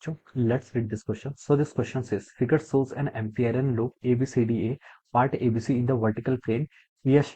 So let's read this question. So this question says figure shows an Amperian loop ABCDA part ABC in the vertical plane PS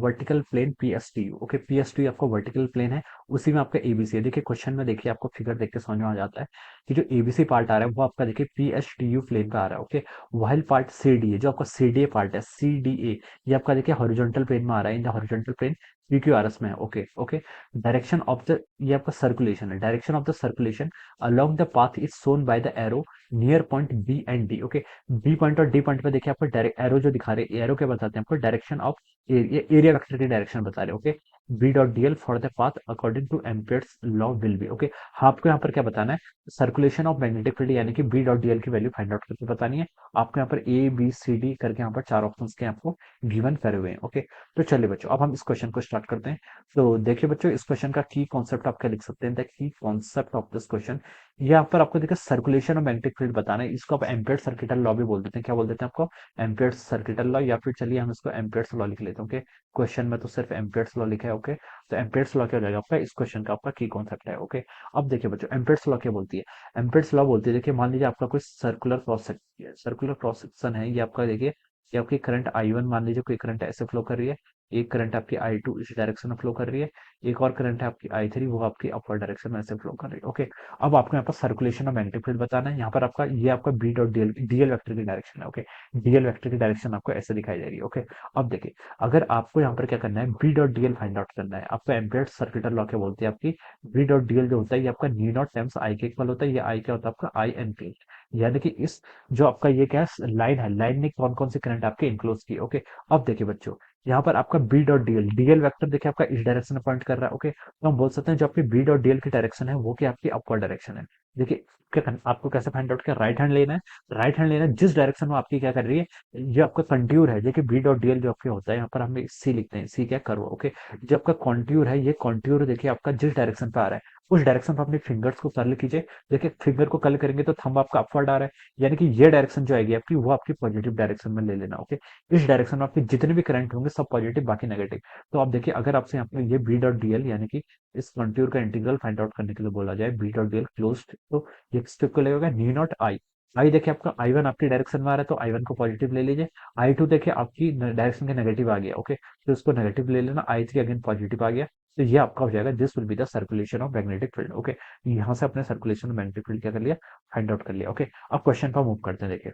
vertical plane PSTU। Okay, PSTU आपका vertical plane है, उसी में आपका ABC है। देखिए question में देखिए आपको फिगर देख के समझ में आ जाता है कि जो ABC पार्ट आ रहा है वो आपका देखिए PSTU प्लेन पे आ रहा है। ओके, वाइल पार्ट CDA जो आपका CDA पार्ट है CDA ये आपका देखिए हॉरिजॉन्टल प्लेन में आ रहा है, in the horizontal plane PQRS में है। Okay okay, direction of the ये आपका सर्कुलेशन है, direction of the circulation along the path is shown by the arrow near point B and D। Okay, B point और D point पे देखिए आपको direct arrow जो दिखा रहे हैं, एरो क्या बताते हैं आपको, डायरेक्शन ऑफ एरिया वेक्टर की डायरेक्शन बता रहे हैं। Okay, B dot DL for the path according to Ampere's law will be. Okay, आपको यहाँ पर क्या बताना है, सर्कुलेशन ऑफ मैग्नेटिक फील्ड यानी कि बी डॉट डीएल की वैल्यू फाइंड आउट करके बतानी है। आपको यहाँ पर ए बी सी डी करके यहाँ पर चार ऑप्शन के आपको गिवन करे हुए हैं। ओके, तो चलिए बच्चों अब हम इस क्वेश्चन को स्टार्ट करते हैं। तो देखिए बच्चों, इस क्वेश्चन का की कॉन्सेप्ट आप क्या लिख सकते हैं, the key concept of this question, यहाँ पर आपको देखिए सर्कुलेशन और मैग्नेटिक फील्ड बताना है। इसको आप एम्पियर सर्किटल लॉ भी बोल देते हैं। क्या बोल देते हैं आपको, एम्पियर सर्किटल लॉ, या फिर चलिए हम इसको एम्पियर्स लॉ लिख लेते हैं। ओके, क्वेश्चन में तो सिर्फ एम्पियर्स लॉ लिखा है। ओके, तो एम्पियर्स लॉ क्या हो जाएगा आपका, इस क्वेश्चन का आपका की कॉन्सेप्ट है। ओके, अब देखिए बच्चों एम्पियर्स लॉ क्या बोलती है। एम्पियर्स लॉ बोलती है, देखिए मान लीजिए आपका कोई सर्कुलर क्रॉस सेक्शन है, सर्कुलर क्रॉस सेक्शन है, ये आपका देखिए ये आपकी करंट I1 मान लीजिए कोई करंट ऐसे फ्लो कर रही है, एक करंट आपकी I2 इस डायरेक्शन में फ्लो कर रही है, एक और करंट है आपकी I3 वो आपकी अपवर्ड डायरेक्शन में ऐसे फ्लो कर रही है। ओके, अब आपको यहाँ पर सर्कुलेशन और मैग्नेटिक फील्ड बताना है। यहाँ पर आपका ये आपका B dot DL DL vector की डायरेक्शन है। ओके, डीएल वेक्टर की डायरेक्शन आपको ऐसे दिखाई दे रही है। ओके, अब देखिए अगर आपको यहाँ पर क्या करना है, B dot DL find out करना है, आपको एम्पियर सर्किटल लॉ क्या बोलती है आपकी, बी डॉट डीएल जो होता है ये आपका नी नॉट टाइम्स आई के इक्वल होता है। ये आई क्या होता है आपका आई एन के, यानी कि इस जो आपका ये क्या लाइन है, लाइन ने कौन कौन सी करंट आपके इनक्लोज की। ओके, अब देखिए बच्चों यहाँ पर आपका B dot DL DL vector देखिए आपका इस डायरेक्शन में पॉइंट कर रहा है। ओके, तो हम बोल सकते हैं जो आपकी बी डॉट डीएल की डायरेक्शन है वो क्या आपकी अपवर्ड डायरेक्शन है। देखिए आपको कैसे फाइंड आउट किया, राइट हैंड लेना है, राइट हैंड लेना है जिस डायरेक्शन में आपकी क्या कर रही है, ये आपका कंट्यूर है। देखिए बी डॉट डीएल जो आपके होता है यहाँ पर हम सी लिखते हैं, सी क्या कर्व। ओके, जो आपका कॉन्ट्यूर है, ये कॉन्ट्यूर देखिए आपका जिस डायरेक्शन पे आ रहा है उस डायरेक्शन पर अपने फिंगर्स को कर्ल कीजिए। देखिए फिंगर को कर्ल करेंगे तो थंब आपका अपवर्ड आ रहा है, यानी कि ये डायरेक्शन जो आएगी आपकी वो आपकी पॉजिटिव डायरेक्शन में ले लेना। ओके, इस डायरेक्शन में आपके जितने भी करंट होंगे सब पॉजिटिव बाकी नेगेटिव। तो आप देखिए अगर आपसे यहाँ पे ये बी डॉट डीएल यानी कि इस कंट्यूर का इंटीग्रल फाइंड आउट करने के लिए बोला जाए, बी डॉट डीएल क्लोज, तो ये किस को लगेगा, नी नॉट आई। आई देखिए आपका I1 आपकी डायरेक्शन में आ रहा है तो I1 को पॉजिटिव ले लीजिए, I2 देखिए आपकी डायरेक्शन के नेगेटिव आ गया। ओके, तो इसको नेगेटिव ले लेना, I3 अगेन पॉजिटिव आ गया। तो ये आपका हो जाएगा, this will be the circulation of magnetic field. Okay, यहाँ से अपने सर्कुलेशन ऑफ मैग्नेटिक फील्ड क्या कर लिया, फाइंड आउट कर लिया। ओके, अब क्वेश्चन पर मूव करते हैं। देखिए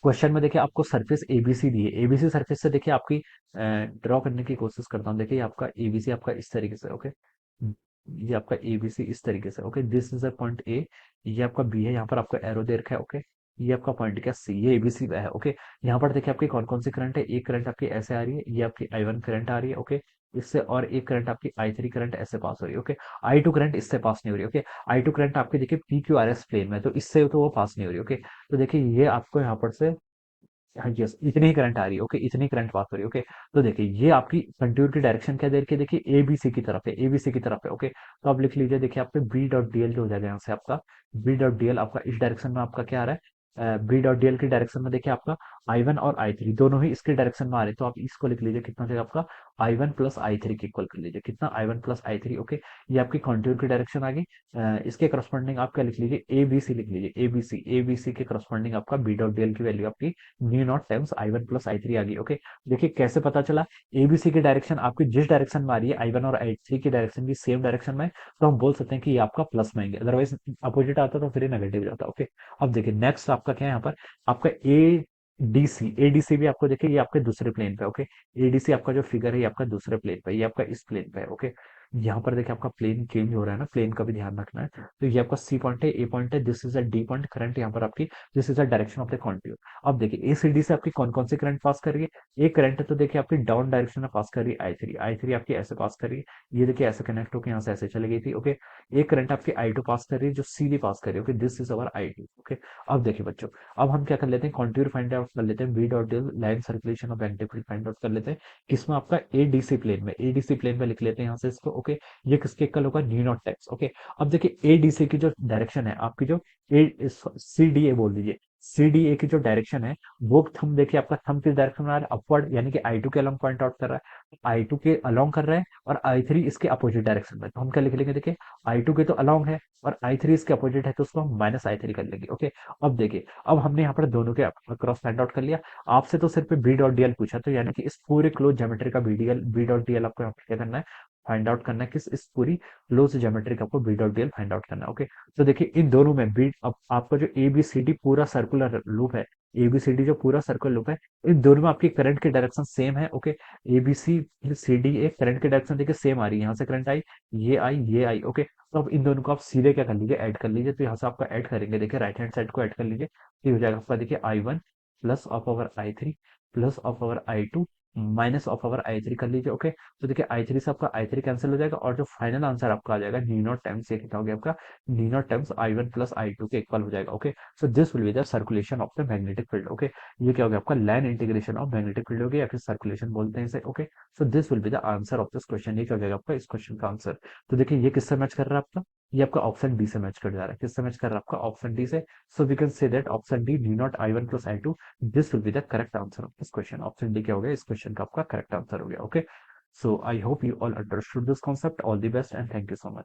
क्वेश्चन में देखिए आपको सरफेस एबीसी दी है, एबीसी सरफेस से देखिए आपकी ड्रॉ करने की कोशिश करता हूँ। देखिए आपका एबीसी आपका इस तरीके से। ओके, ये आपका एबीसी इस तरीके से। Okay, this is a point A, ये आपका बी है, यहाँ पर आपका एरो दे रखा है। ओके, ये आपका पॉइंट क्या सी, ये एबीसी है। ओके, यहाँ पर देखिए आपकी कौन कौन सी करंट है, एक करंट आपकी ऐसे आ रही है, ये आपकी I1 करंट आ रही है। ओके, इससे और एक करंट आपकी I3 करंट ऐसे पास हो रही है। ओके, I2 करंट इससे पास नहीं हो रही। ओके, I2 करंट आपकी देखिए PQRS प्लेन में, तो इससे तो वो पास नहीं हो रही। ओके, तो देखिए ये आपको यहाँ पर से, हाँ यस, इतनी ही करंट आ रही है। ओके, इतनी करंट पास हो रही है। ओके, तो देखिए ये आपकी कंट्यूर की डायरेक्शन क्या दे रखी है, देखिए एबीसी की तरफ है, एबीसी की तरफ है। ओके, तो आप लिख लीजिए, देखिए आपके बी डॉट डीएल जो हो जाएगा यहाँ से आपका बी डॉट डीएल आपका इस डायरेक्शन में आपका क्या आ रहा है, बी डॉट डीएल की डायरेक्शन में देखिए आपका I1 और I3 दोनों ही इसके डायरेक्शन में आ रहे हैं, तो आप इसको लिख लीजिए, कितना हो जाएगा आपका I1 प्लस I3 के इक्वल कर लीजिए, कितना I1 प्लस I3। ओके, ये आपकी कंट्यूर की डायरेक्शन आ गई। इसके करस्पॉन्डिंग आप क्या लिख लीजिए, एबीसी लिख लीजिए, एबीसी एबीसी के करस्पॉन्डिंग आपका बी डॉट डीएल की वैल्यू आपकी new not times I1 plus I3 आ गई। ओके, देखिए कैसे पता चला, एबीसी की डायरेक्शन आपकी जिस डायरेक्शन में आ रही है I1 और I3 की डायरेक्शन भी सेम डायरेक्शन में है, तो हम बोल सकते हैं कि ये आपका प्लस में आएंगे, अदरवाइज अपोजिट आता तो फिर ये नेगेटिव जाता। ओके, अब देखिए नेक्स्ट आपका क्या है, यहाँ पर आपका एडीसी, एडीसी भी आपको देखिए ये आपके दूसरे प्लेन पे। ओके, एडीसी आपका जो फिगर है ये आपका दूसरे प्लेन पे, ये आपका इस प्लेन पे है। ओके, यहाँ पर देखिए आपका प्लेन चेंज हो रहा है ना, प्लेन का भी ध्यान रखना है। तो ये आपका सी पॉइंट है, ए पॉइंट है, this is a D point, current यहाँ पर आपकी this is a direction of the contour. अब देखिए एसीडी से आपकी कौन कौन सी करंट पास कर रही है, एक करंट तो देखिए आपकी डाउन डायरेक्शन में पास कर रही है आई थ्री, आई थ्री आपकी ऐसे पास कर रही है, ये देखिए ऐसे कनेक्ट होकर यहाँ से ऐसे चली गई थी। ओके, एक करंट आपकी I2 पास कर रही है जो सीधी पास कर रही है। Okay, this is our I2। Okay, अब देखिए बच्चों, अब हम क्या कर लेते हैं, कॉन्ट्यूर फाइंड आउट कर लेते हैं, B dot del line circulation of magnetic field find out कर लेते हैं, किसमें आपका एडीसी प्लेन में, एडीसी प्लेन में लिख लेते हैं यहाँ से इसको। ओके, ये किसके इक्वल होगा, न्यू नॉट टेक्स। ओके, अब देखिए एडीसी की जो डायरेक्शन है आपकी, जो ए सी डी ए बोल दीजिए, सी डी ए की जो डायरेक्शन है वो थंब देखिए, आपका थंब किस डायरेक्शन में आ रहा है, अपवर्ड, यानी कि आई टू के अलोंग पॉइंट आउट कर रहा है, आई टू के अलोंग कर रहा है, और आई थ्री इसके अपोजिट डायरेक्शन में, तो हम क्या लिख लेंगे, देखिए आई टू के तो अलोंग है और आई थ्री इसके अपोजिट है, तो उसको हम माइनस आई थ्री कर लेंगे। ओके, अब देखिए, अब हमने यहाँ पर दोनों के क्रॉस फाइंड आउट कर लिया। आपसे तो सिर्फ बी डॉट डीएल पूछा, तो यानी कि इस पूरे क्लोज ज्योमेट्री का बी डॉट डीएल आपको यहाँ पर क्या करना है, फाइंड आउट करना है, किस इस पूरी क्लोज ज्योमेट्री का आपको B dot DL find out करना है। ओके, तो देखिए इन दोनों में बी, अब आपका जो ए बी सी डी पूरा सर्कुलर लूप है, ए बी सी डी जो पूरा सर्कुलर लूप है, इन दोनों में आपकी करंट की डायरेक्शन सेम है। Okay, A B C C D A current की डायरेक्शन देखिए सेम आ रही है, यहाँ से करंट आई, ये आई। ओके, तो अब इन दोनों को आप सीधे क्या कर लीजिए, ऐड कर लीजिए, तो यहाँ से आपका ऐड करेंगे, देखिए राइट हैंड साइड को ऐड कर लीजिए, तो ये हो जाएगा आपका, देखिए I one plus of over I three plus of over I two minus of over I three कर लीजिए। ओके, तो देखिए आई थ्री से आपका आई थ्री कैंसिल हो जाएगा, और जो फाइनल आंसर आपका आ जाएगा नी नॉट टाइम्स, ये कितना हो गया आपका, नी naught times I one plus I two के इक्वल हो जाएगा। Okay, so this will be the circulation of the magnetic field. Okay, ये क्या हो गया आपका, line integration of magnetic field हो गया, या फिर सर्कुलेशन बोलते हैं इसे। Okay, so this will be the answer of this question, ये क्या हो जाएगा आपका इस क्वेश्चन का आंसर। तो देखिए ये किससे मैच कर रहा है आपका, ये आपका ऑप्शन डी से मैच कर जा रहा है, किससे मैच कर रहा है आपका, ऑप्शन डी से। So we can say that option D, D not I one plus I two, this will be the correct answer of this question. Option D क्या हो गया इस क्वेश्चन का आपका करेक्ट आंसर हो गया। Okay, so I hope you all understood this concept, all the best and thank you so much.